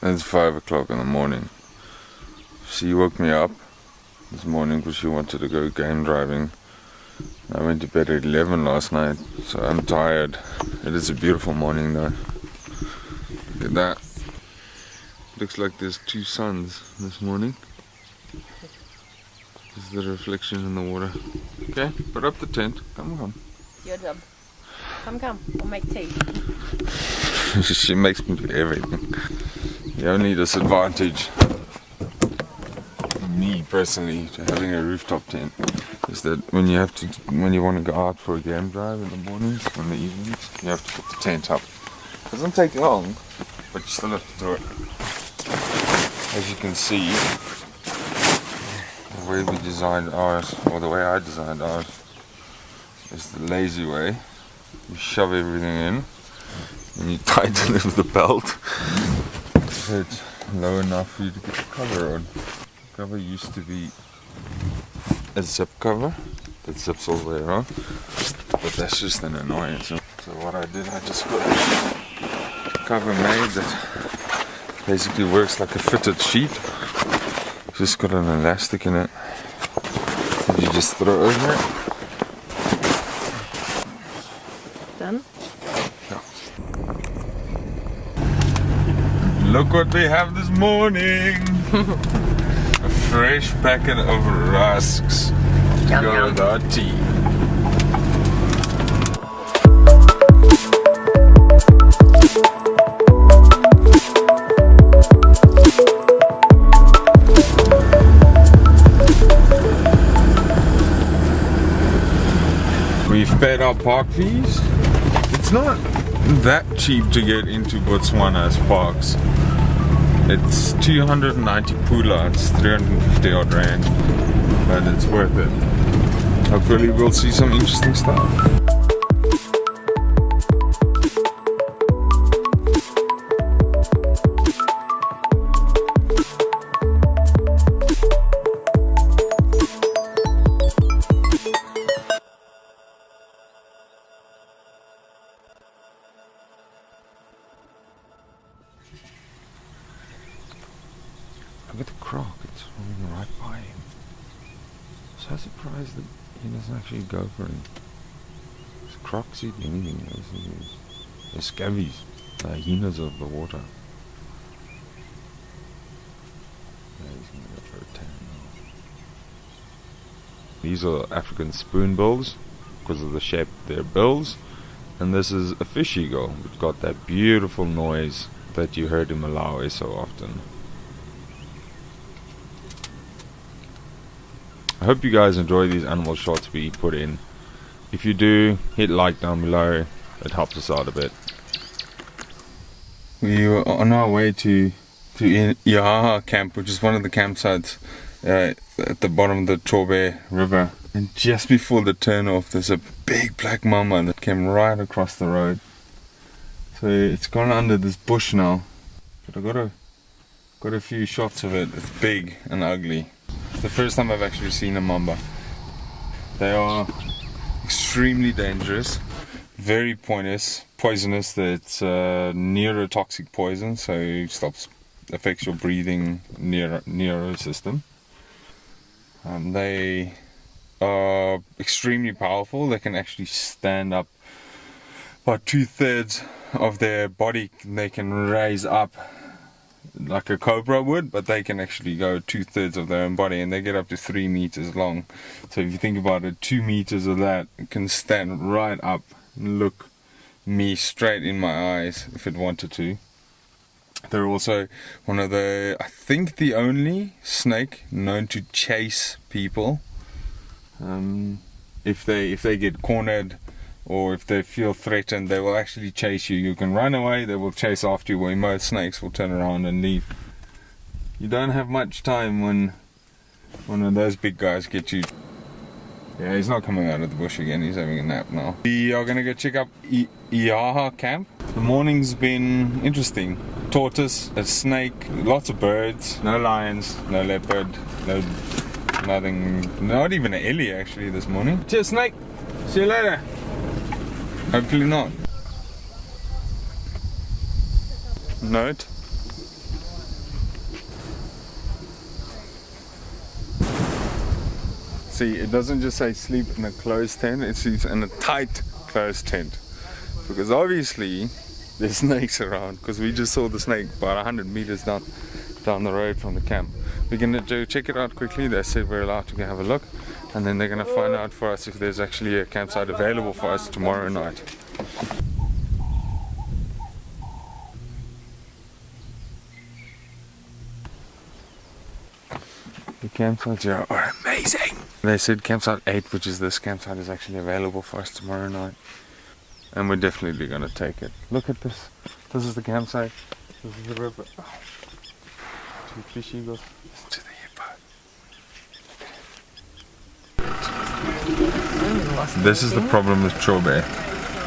It's 5 o'clock in the morning. She woke me up this morning because she wanted to go game driving. I went to bed at 11 last night, so I'm tired. It is a beautiful morning though. Look at that. Looks like there's two suns this morning. This is the reflection in the water. Okay, put up the tent. Come. Your job. Come. I'll make tea. She makes me do everything. The only disadvantage, me personally, to having a rooftop tent is that when you want to go out for a game drive in the mornings or in the evenings, you have to put the tent up. It doesn't take long, but you still have to do it. As you can see, the way we designed ours, or the way I designed ours, is the lazy way. You shove everything in and you tighten it with a belt so it's low enough for you to get the cover on. The cover used to be a zip cover that zips all the way around, but that's just an annoyance. So what I did, I just got a cover made that basically works like a fitted sheet. Just got an elastic in it that you just throw over it. Done? Yeah. Look what we have this morning! A fresh packet of rusks to go with our tea. We've paid our park fees. It's not that cheap to get into Botswana's parks. It's 290 pula, it's 350 odd rand, but it's worth it. Hopefully we'll see some interesting stuff. Look at the croc, it's swimming right by him. So surprised that he doesn't actually go for him. Does crocs eat anything else? They're scabies, the hyenas of the water. Yeah, he's going to go for a tan now. These are African spoonbills because of the shape of their bills. And this is a fish eagle, which got that beautiful noise that you heard in Malawi so often. I hope you guys enjoy these animal shots we put in. If you do, hit like down below, it helps us out a bit. We were on our way to Ihaha camp, which is one of the campsites at the bottom of the Chobe river. And just before the turn off, there's a big black mamba that came right across the road. So it's gone under this bush now. But I got a few shots of it. It's big and ugly. It's the first time I've actually seen a mamba. They are extremely dangerous, very poisonous. It's neurotoxic poison, so it affects your breathing neuro system. They are extremely powerful. They can actually stand up about 2/3 of their body. They can raise up like a cobra would, but they can actually go 2/3 of their own body, and they get up to 3 meters long. So if you think about it, 2 meters of that can stand right up and look me straight in my eyes if it wanted to. They're also one of the, I think the only snake known to chase people. If they get cornered or if they feel threatened, they will actually chase you. You can run away, they will chase after you, where most snakes will turn around and leave. You don't have much time when one of those big guys get you. Yeah, he's not coming out of the bush again, he's having a nap now. We are going to go check up Ihaha camp. The morning's been interesting. Tortoise, a snake, lots of birds, no lions, no leopard, nothing, not even an ellie actually this morning. Cheers snake, see you later. Hopefully not. Note, See, it doesn't just say sleep in a closed tent, it sleeps in a tight closed tent. Because obviously there's snakes around, because we just saw the snake about 100 meters down the road from the camp. We're gonna go check it out quickly. They said we're allowed to go have a look, and then they're gonna find out for us if there's actually a campsite available for us tomorrow night. The campsites here are amazing. They said campsite 8, which is this campsite, is actually available for us tomorrow night. And we're definitely going to take it. Look at this. This is the campsite. This is the river. Oh. 2 fish eagles. Listen to the hippo. This is the problem with Chobe.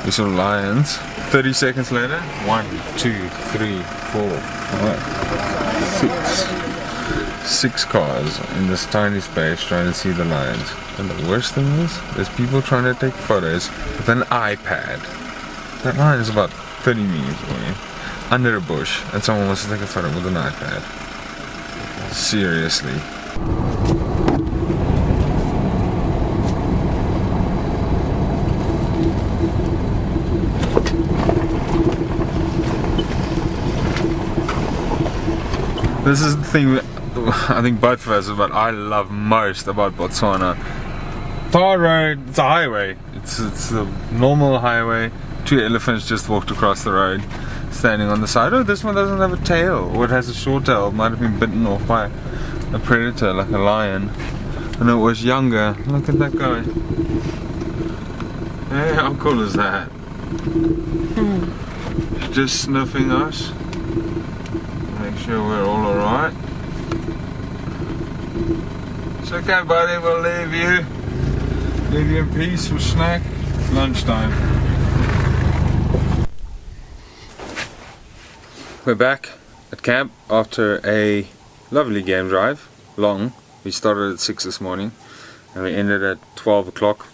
We saw lions. 30 seconds later, 1, 2, 3, 4, 5, 6 cars in this tiny space trying to see the lions. And the worst thing is, there's people trying to take photos with an iPad. That lion is about 30 meters away, under a bush, and someone wants to take a photo with an iPad. Seriously. This is the thing I think both of us, but I love most about Botswana. Tar road, it's a highway. It's a normal highway. 2 elephants just walked across the road, standing on the side. Oh, this one doesn't have a tail, or it has a short tail. It might have been bitten off by a predator, like a lion. When it was younger. Look at that guy. Hey, how cool is that? Just sniffing us. Make sure we're all alright. It's okay, buddy, we'll leave you in peace for snack. It's lunchtime. We're back at camp after a lovely game drive. Long. We started at 6 this morning and we ended at 12 o'clock.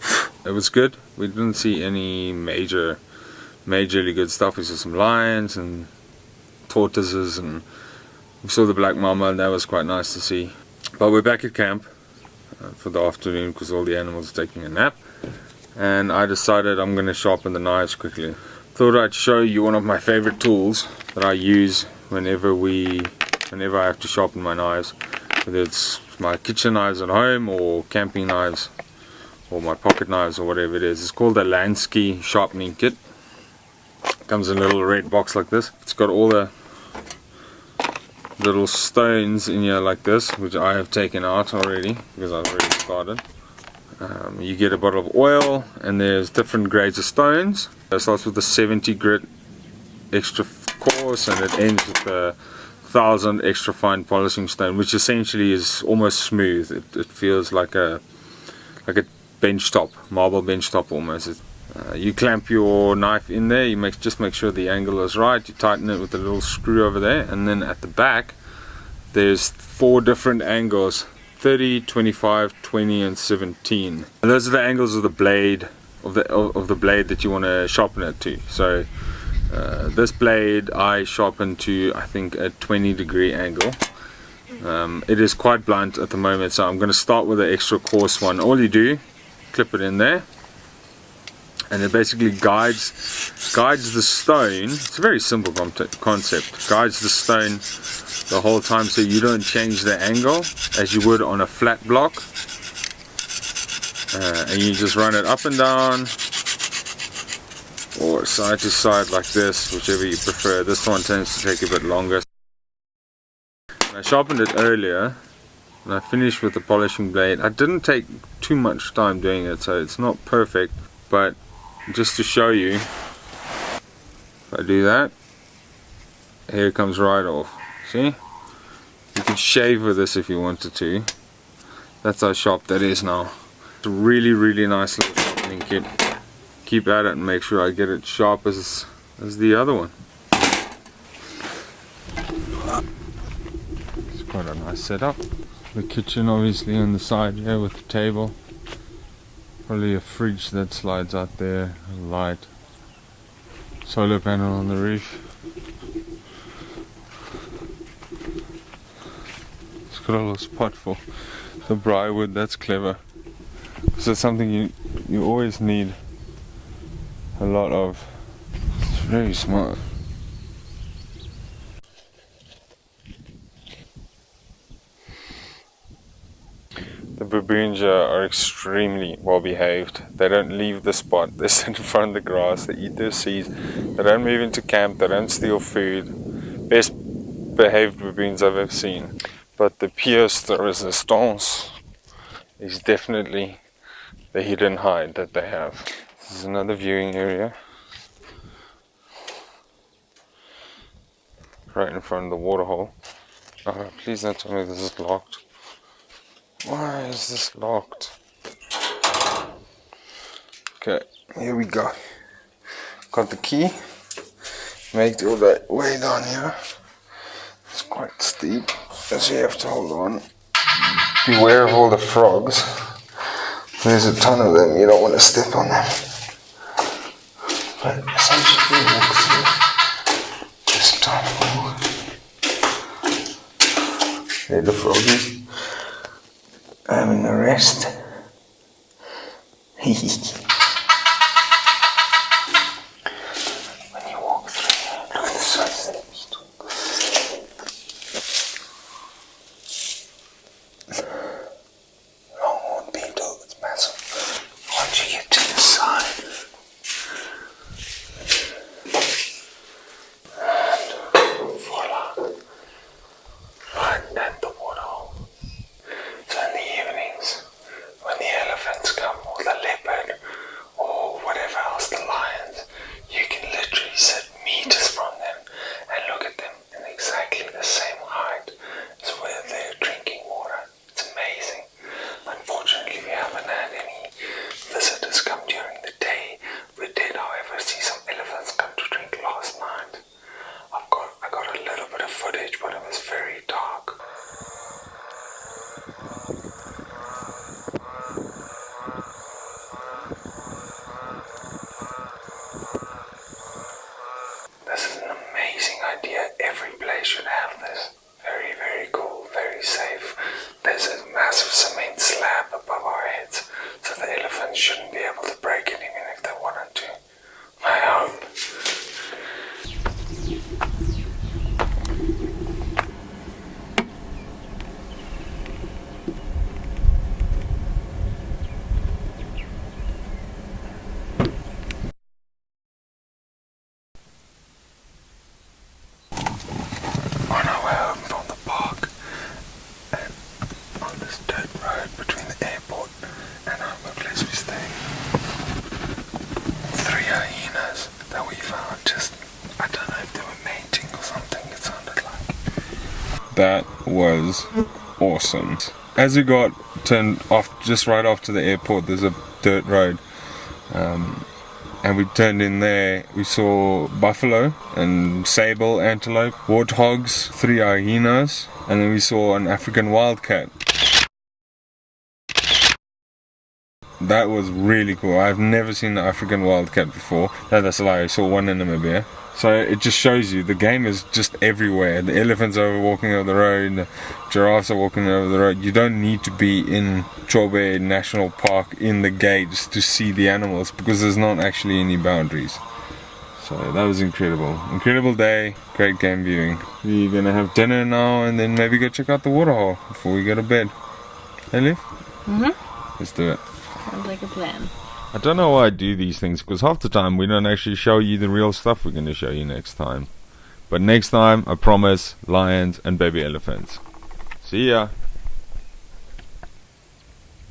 It was good. We didn't see any majorly good stuff. We saw some lions and tortoises, and we saw the black mamba, and that was quite nice to see. But we're back at camp for the afternoon because all the animals are taking a nap, and I decided I'm going to sharpen the knives quickly. Thought I'd show you one of my favorite tools that I use whenever I have to sharpen my knives, whether it's my kitchen knives at home or camping knives or my pocket knives or whatever it is. It's called a Lansky sharpening kit. Comes in a little red box like this. It's got all the little stones in here like this, which I have taken out already because I've already started. You get a bottle of oil, and there's different grades of stones. It starts with the 70 grit extra coarse, and it ends with the 1000 extra fine polishing stone, which essentially is almost smooth. It feels like a bench top, marble bench top almost. You clamp your knife in there. You just make sure the angle is right. You tighten it with a little screw over there, and then at the back there's 4 different angles: 30, 25, 20, and 17. And those are the angles of the blade of the blade that you want to sharpen it to. So this blade I sharpen to, I think, a 20-degree angle. It is quite blunt at the moment, so I'm going to start with the extra coarse one. All you do, clip it in there, and it basically guides the stone. It's a very simple concept. Guides the stone the whole time, so you don't change the angle as you would on a flat block, and you just run it up and down or side to side like this, whichever you prefer. This one tends to take a bit longer. I sharpened it earlier and I finished with the polishing blade. I didn't take too much time doing it, so it's not perfect, but just to show you, if I do that, here it comes right off. See? You can shave with this if you wanted to. That's how sharp that is now. It's a really nice little sharpening kit. Keep at it and make sure I get it sharp as the other one. It's quite a nice setup. The kitchen obviously on the side here with the table. Probably a fridge that slides out there, a light, solar panel on the roof. It's got a little spot for the briarwood. That's clever. So it's something you always need a lot of. It's very smart. The baboons are extremely well behaved. They don't leave the spot. They sit in front of the grass. They eat their seeds. They don't move into camp. They don't steal food. Best behaved baboons I've ever seen. But the pièce de résistance is definitely the hidden hide that they have. This is another viewing area. Right in front of the waterhole. Oh, please don't tell me this is locked. Why is this locked? Okay, here we go. Got the key. Make all that way down here. It's quite steep, so you have to hold on. Beware of all the frogs. There's a ton of them, you don't want to step on them. But essentially walk through this tunnel. There the froggies. Having a rest. When you walk through, look at the size of the beetle. Longhorn beetle, it's massive. Once you get to the side, and voila, right at the waterhole. So in the evenings, when the elephants come, or the leopard, or whatever else, the lions, you can literally sit meters from them and look at them in exactly the same height as where they're drinking water. It's amazing. Unfortunately, we haven't had any visitors come during the day. We did, however, see some elephants come to drink last night. I got a little bit of footage, but it was very dark. This is an amazing idea. Every place should have this. Very, very cool, very safe. There's a massive cement slab above our heads, so the elephants shouldn't be able to break it even if they wanted to. I hope. On our way home from the park, and on this dirt road between the airport and our place we stay, 3 hyenas that we found. Just, I don't know if they were mating or something, it sounded like. That was awesome. As we got turned off, just right off to the airport, there's a dirt road. And we turned in there, we saw buffalo and sable antelope, warthogs, 3 hyenas, and then we saw an African wildcat. That was really cool. I've never seen the African wildcat before. No, that's a lie, I saw one in Namibia. So it just shows you the game is just everywhere. The elephants are walking over the road, the giraffes are walking over the road. You don't need to be in Chobe National Park in the gates to see the animals because there's not actually any boundaries. So that was incredible. Incredible day, great game viewing. We're gonna have dinner now and then maybe go check out the waterhole before we go to bed. Hey Liv? Let's do it. Sounds like a plan. I don't know why I do these things because half the time we don't actually show you the real stuff we're going to show you next time. But next time, I promise, lions and baby elephants. See ya!